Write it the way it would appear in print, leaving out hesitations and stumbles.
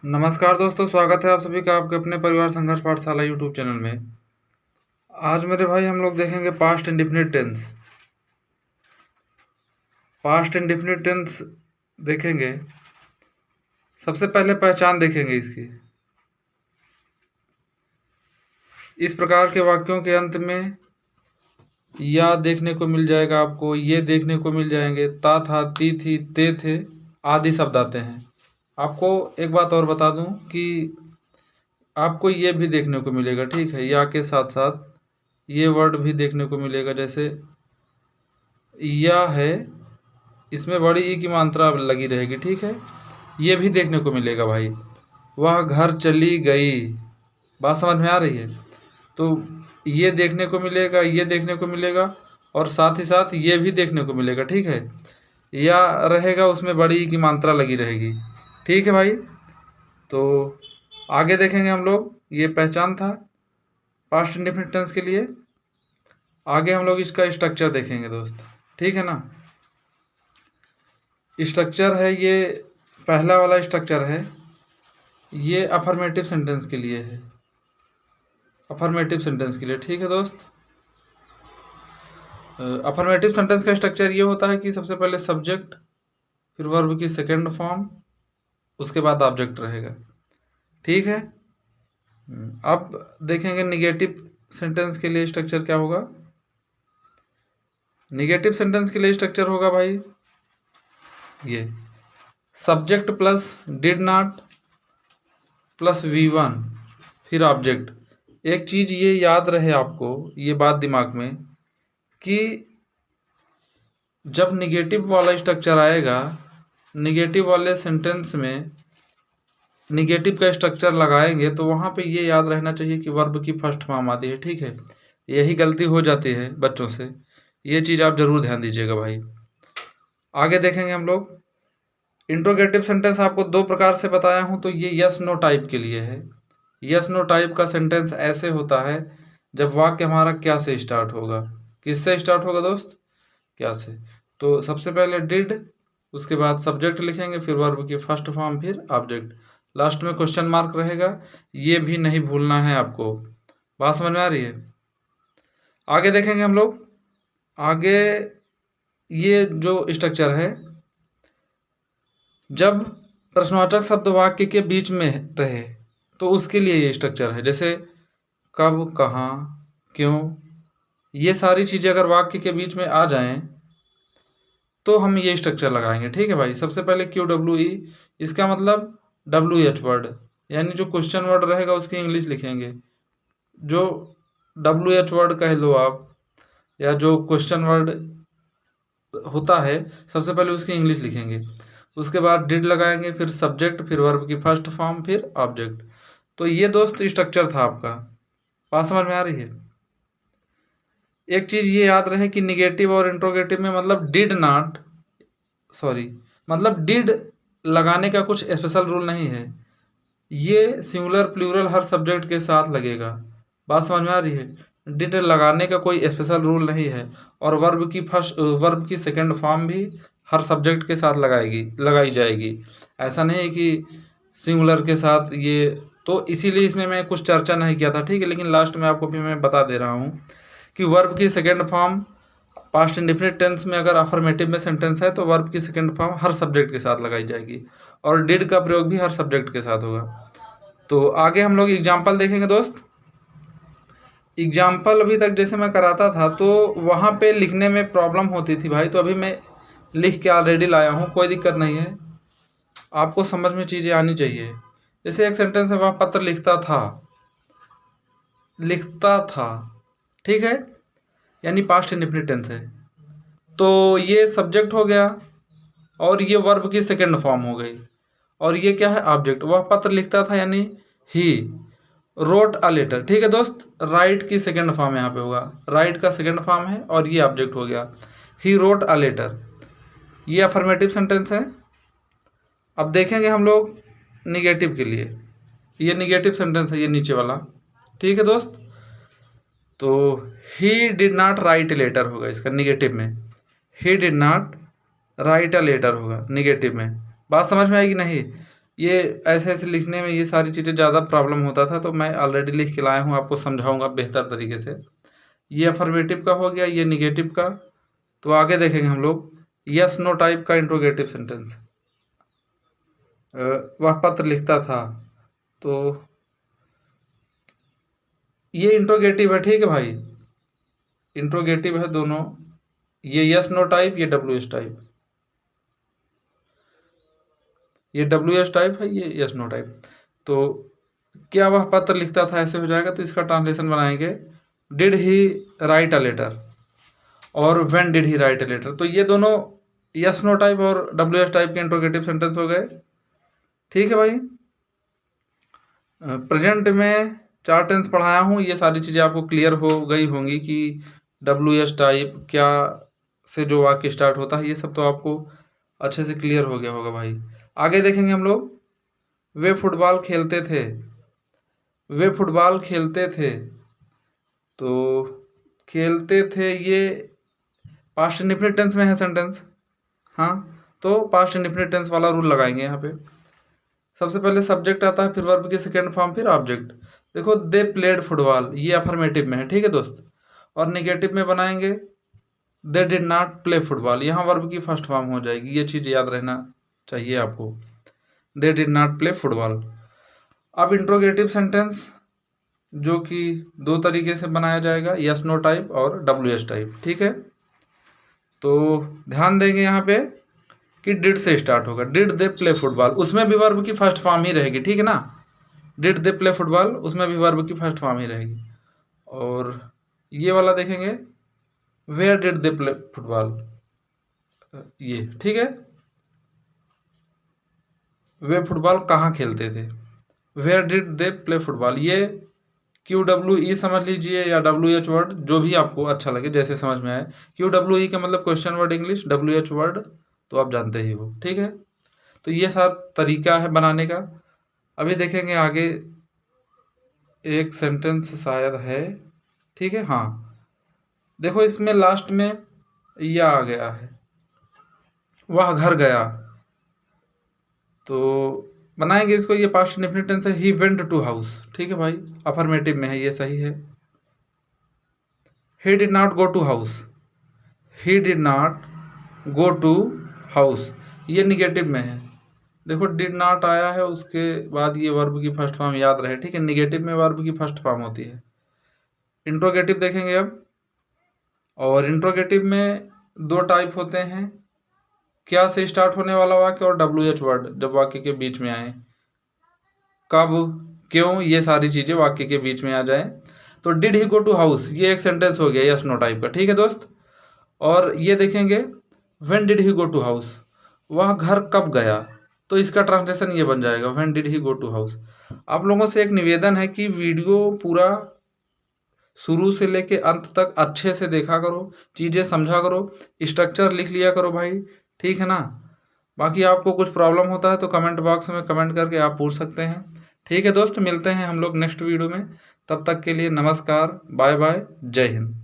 नमस्कार दोस्तों, स्वागत है आप सभी का आपके अपने परिवार संघर्ष पाठशाला यूट्यूब चैनल में। आज मेरे भाई हम लोग देखेंगे past indefinite tense. Past indefinite tense देखेंगे। सबसे पहले पहचान देखेंगे इसकी। इस प्रकार के वाक्यों के अंत में या देखने को मिल जाएगा आपको, ये देखने को मिल जाएंगे, ता था, ती थी, ते थे आदि शब्द आते हैं। आपको एक बात और बता दूं कि आपको ये भी देखने को मिलेगा, ठीक है, या के साथ साथ ये वर्ड भी देखने को मिलेगा। जैसे या है, इसमें बड़ी ई की मात्रा लगी रहेगी, ठीक है, ये भी देखने को मिलेगा भाई। वह घर चली गई, बात समझ में आ रही है? तो ये देखने को मिलेगा, ये देखने को मिलेगा, और साथ ही साथ ये भी देखने को मिलेगा, ठीक है। या रहेगा, उसमें बड़ी ई की मात्रा लगी रहेगी, ठीक है भाई। तो आगे देखेंगे हम लोग। ये पहचान था पास्ट इंडेफिनिट टेंस के लिए। आगे हम लोग इसका स्ट्रक्चर देखेंगे दोस्त, ठीक है ना। स्ट्रक्चर है, ये पहला वाला स्ट्रक्चर है, ये अफर्मेटिव सेंटेंस के लिए है। अफर्मेटिव सेंटेंस के लिए, ठीक है दोस्त। अफर्मेटिव सेंटेंस का स्ट्रक्चर ये होता है कि सबसे पहले सब्जेक्ट, फिर वर्ब की सेकंड फॉर्म, उसके बाद ऑब्जेक्ट रहेगा, ठीक है। अब देखेंगे निगेटिव सेंटेंस के लिए स्ट्रक्चर क्या होगा। निगेटिव सेंटेंस के लिए स्ट्रक्चर होगा भाई ये subject plus did not plus V1 फिर ऑब्जेक्ट। एक चीज़ ये याद रहे आपको, ये बात दिमाग में, कि जब निगेटिव वाला स्ट्रक्चर आएगा, निगेटिव वाले सेंटेंस में निगेटिव का स्ट्रक्चर लगाएंगे तो वहाँ पे ये याद रहना चाहिए कि वर्ब की फर्स्ट फॉर्म आती है, ठीक है। यही गलती हो जाती है बच्चों से, ये चीज़ आप ज़रूर ध्यान दीजिएगा भाई। आगे देखेंगे हम लोग। इंट्रोगेटिव सेंटेंस आपको दो प्रकार से बताया हूँ, तो ये यस नो टाइप के लिए है। यस नो टाइप का सेंटेंस ऐसे होता है जब वाक्य हमारा क्या से स्टार्ट होगा। किससे स्टार्ट होगा दोस्त? क्या से। तो सबसे पहले डिड, उसके बाद सब्जेक्ट लिखेंगे, फिर वर्ब की फर्स्ट फॉर्म, फिर ऑब्जेक्ट, लास्ट में क्वेश्चन मार्क रहेगा। ये भी नहीं भूलना है आपको। बात समझ में आ रही है? आगे देखेंगे हम लोग। आगे ये जो स्ट्रक्चर है, जब प्रश्नवाचक शब्द वाक्य के बीच में रहे तो उसके लिए ये स्ट्रक्चर है। जैसे कब, कहाँ, क्यों, ये सारी चीज़ें अगर वाक्य के बीच में आ जाएं तो हम ये स्ट्रक्चर लगाएंगे, ठीक है भाई। सबसे पहले QWE, इसका मतलब WH वर्ड, यानी जो क्वेश्चन वर्ड रहेगा उसकी इंग्लिश लिखेंगे। जो WH वर्ड कह लो आप, या जो क्वेश्चन वर्ड होता है सबसे पहले उसकी इंग्लिश लिखेंगे। उसके बाद डिड लगाएंगे, फिर सब्जेक्ट, फिर वर्ब की फर्स्ट फॉर्म, फिर ऑब्जेक्ट। तो ये दोस्त स्ट्रक्चर था आपका। बात समझ में आ रही है? एक चीज़ ये याद रहे कि निगेटिव और इंट्रोगेटिव में मतलब डिड लगाने का कुछ स्पेशल रूल नहीं है। ये सिंगुलर प्लूरल हर सब्जेक्ट के साथ लगेगा। बात समझ में आ रही है? डिड लगाने का कोई स्पेशल रूल नहीं है। और वर्ब की सेकंड फॉर्म भी हर सब्जेक्ट के साथ लगाई जाएगी। ऐसा नहीं है कि सिंगुलर के साथ ये, तो इसीलिए इसमें मैं कुछ चर्चा नहीं किया था, ठीक है। लेकिन लास्ट में आपको भी मैं बता दे रहा हूँ कि वर्ब की second form past indefinite tense में अगर अफर्मेटिव में सेंटेंस है तो वर्ब की सेकंड फॉर्म हर सब्जेक्ट के साथ लगाई जाएगी, और डिड का प्रयोग भी हर सब्जेक्ट के साथ होगा। तो आगे हम लोग एग्जाम्पल देखेंगे दोस्त। एग्जाम्पल अभी तक जैसे मैं कराता था तो वहाँ पे लिखने में प्रॉब्लम होती थी भाई, तो अभी मैं लिख के ऑलरेडी लाया हूँ, कोई दिक्कत नहीं है। आपको समझ में चीज़ें आनी चाहिए। जैसे एक सेंटेंस है, वह पत्र लिखता था, ठीक है, यानी पास्ट इंडेफिनिट टेंस है। तो ये सब्जेक्ट हो गया, और ये वर्ब की सेकंड फॉर्म हो गई, और ये क्या है? ऑब्जेक्ट। वह पत्र लिखता था यानी ही रोट अ लेटर, ठीक है दोस्त। राइट की सेकंड फॉर्म यहाँ पे होगा, राइट का सेकंड फॉर्म है, और ये ऑब्जेक्ट हो गया, ही रोट अ लेटर। ये अफर्मेटिव सेंटेंस है। अब देखेंगे हम लोग निगेटिव के लिए। ये निगेटिव सेंटेंस है, ये नीचे वाला, ठीक है दोस्त। तो he did not write a letter होगा इसका निगेटिव में। He did not write a letter होगा निगेटिव में। बात समझ में आएगी नहीं? ये ऐसे ऐसे लिखने में ये सारी चीज़ें ज़्यादा प्रॉब्लम होता था, तो मैं ऑलरेडी लिख के लाया हूँ, आपको समझाऊंगा बेहतर तरीके से। ये अफर्मेटिव का हो गया, ये निगेटिव का। तो आगे देखेंगे हम लोग यस नो टाइप का इंट्रोगेटिव सेंटेंस। वह पत्र लिखता था, तो ये इंट्रोगेटिव है, ठीक है भाई, इंट्रोगेटिव है दोनों। ये यस नो टाइप, ये डब्ल्यू एस टाइप, ये डब्ल्यू एस टाइप है, ये यस नो टाइप। तो क्या वह पत्र लिखता था, ऐसे हो जाएगा। तो इसका ट्रांसलेशन बनाएंगे, did he write a letter और when did he write a letter. तो ये दोनों यस नो टाइप और डब्ल्यू एस टाइप के इंट्रोगेटिव सेंटेंस हो गए, ठीक है भाई। प्रेजेंट में 4 टेंस पढ़ाया हूँ, ये सारी चीज़ें आपको क्लियर हो गई होंगी कि डब्ल्यू एस टाइप क्या से जो वाक्य स्टार्ट होता है, ये सब तो आपको अच्छे से क्लियर हो गया होगा भाई। आगे देखेंगे हम लोग, वे फुटबॉल खेलते थे, वे फुटबॉल खेलते थे। तो खेलते थे, ये पास्ट इंडेफिनिट टेंस में है सेंटेंस, हाँ। तो पास्ट इंडेफिनिट टेंस वाला रूल लगाएंगे यहाँ पे। सबसे पहले सब्जेक्ट आता है, फिर वर्ब की सेकेंड फॉर्म, फिर ऑब्जेक्ट। देखो दे प्लेड फुटबॉल, ये अफर्मेटिव में है, ठीक है दोस्त। और निगेटिव में बनाएंगे they did not play football, यहाँ वर्ब की फर्स्ट फॉर्म हो जाएगी, ये चीज़ याद रहना चाहिए आपको, they did not play football. अब इंट्रोगेटिव सेंटेंस जो कि 2 तरीके से बनाया जाएगा, यस नो टाइप और डब्ल्यू एस टाइप, ठीक है। तो ध्यान देंगे यहाँ पे कि डिड से स्टार्ट होगा, डिड दे प्ले फुटबॉल, उसमें भी वर्ब की फर्स्ट फॉर्म ही रहेगी, ठीक है ना। डिड दे प्ले फुटबॉल, उसमें भी वर्ब की फर्स्ट फॉर्म ही रहेगी। और ये वाला देखेंगे, where did they play football, ये ठीक है, वे फुटबॉल कहाँ खेलते थे, where did they play football. ये QWE समझ लीजिए या WH वर्ड, जो भी आपको अच्छा लगे, जैसे समझ में आए। QWE का मतलब question word English, WH word तो आप जानते ही हो, ठीक है। तो ये सब तरीका है बनाने का। अभी देखेंगे आगे, एक सेंटेंस शायद है, ठीक है, हाँ। देखो इसमें लास्ट में यह आ गया है, वह घर गया। तो बनाएंगे इसको, ये पास्ट इंडेफिनिट टेंस है, ही वेंट टू हाउस, ठीक है भाई, अफर्मेटिव में है, ये सही है। He did not go to house, he did not go to house, ये निगेटिव में है। देखो डिड नॉट आया है, उसके बाद ये वर्ब की फर्स्ट फॉर्म याद रहे, ठीक है, निगेटिव में वर्ब की फर्स्ट फॉर्म होती है। इंट्रोगेटिव देखेंगे अब, और इंट्रोगेटिव में 2 टाइप होते हैं, क्या से स्टार्ट होने वाला वाक्य और WH वर्ड जब वाक्य के बीच में आए, कब, क्यों, ये सारी चीज़ें वाक्य के बीच में आ जाए। तो did he go to house, ये एक सेंटेंस हो गया यस नो टाइप का, ठीक है दोस्त। और ये देखेंगे when did he go to house, वह घर कब गया। तो इसका ट्रांसलेशन ये बन जाएगा, when did he go to house. आप लोगों से एक निवेदन है कि वीडियो पूरा शुरू से लेके अंत तक अच्छे से देखा करो, चीज़ें समझा करो, स्ट्रक्चर लिख लिया करो भाई, ठीक है ना। बाकी आपको कुछ प्रॉब्लम होता है तो कमेंट बॉक्स में कमेंट करके आप पूछ सकते हैं, ठीक है दोस्त। मिलते हैं हम लोग नेक्स्ट वीडियो में, तब तक के लिए नमस्कार, बाय बाय, जय हिंद।